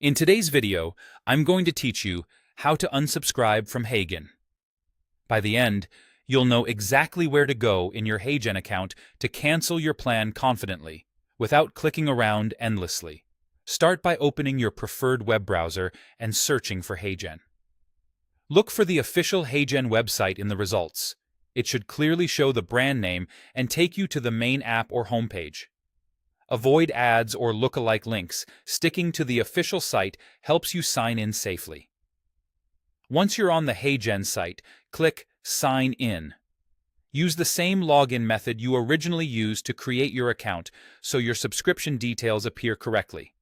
In today's video, I'm going to teach you how to unsubscribe from Heygen. By the end, you'll know exactly where to go in your Heygen account to cancel your plan confidently, without clicking around endlessly. Start by opening your preferred web browser and searching for Heygen. Look for the official Heygen website in the results. It should clearly show the brand name and take you to the main app or homepage. Avoid ads or lookalike links. Sticking to the official site helps you sign in safely. Once you're on the Heygen site, click Sign In. Use the same login method you originally used to create your account so your subscription details appear correctly.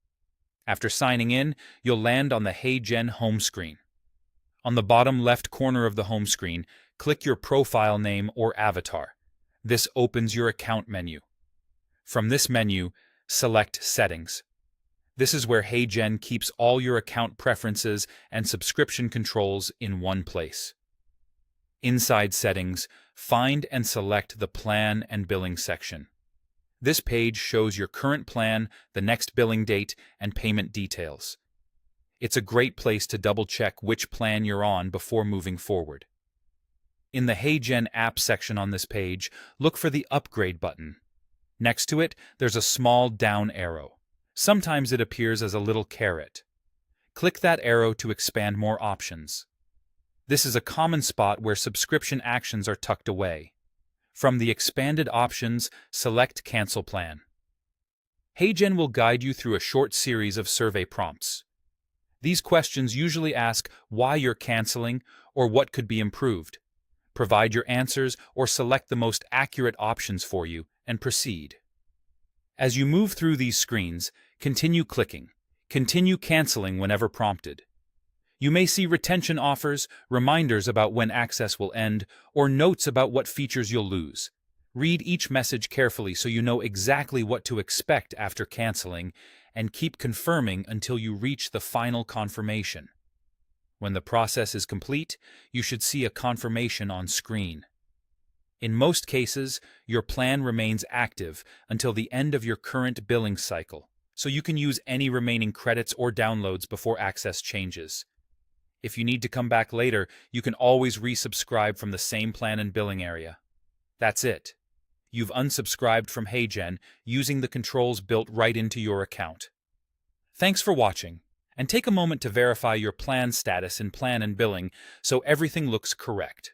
After signing in, you'll land on the Heygen home screen. On the bottom left corner of the home screen, click your profile name or avatar. This opens your account menu. From this menu, select Settings. This is where Heygen keeps all your account preferences and subscription controls in one place. Inside Settings, find and select the Plan and Billing section. This page shows your current plan, the next billing date, and payment details. It's a great place to double-check which plan you're on before moving forward. In the Heygen app section on this page, look for the Upgrade button. Next to it, there's a small down arrow. Sometimes it appears as a little caret. Click that arrow to expand more options. This is a common spot where subscription actions are tucked away. From the expanded options, select Cancel Plan. Heygen will guide you through a short series of survey prompts. These questions usually ask why you're canceling or what could be improved. Provide your answers or select the most accurate options for you and proceed. As you move through these screens, continue clicking. Continue canceling whenever prompted. You may see retention offers, reminders about when access will end, or notes about what features you'll lose. Read each message carefully so you know exactly what to expect after canceling, and keep confirming until you reach the final confirmation. When the process is complete, you should see a confirmation on screen. In most cases, your plan remains active until the end of your current billing cycle, so you can use any remaining credits or downloads before access changes. If you need to come back later, you can always resubscribe from the same plan and billing area. That's it. You've unsubscribed from Heygen using the controls built right into your account. Thanks for watching, and take a moment to verify your plan status in Plan and Billing so everything looks correct.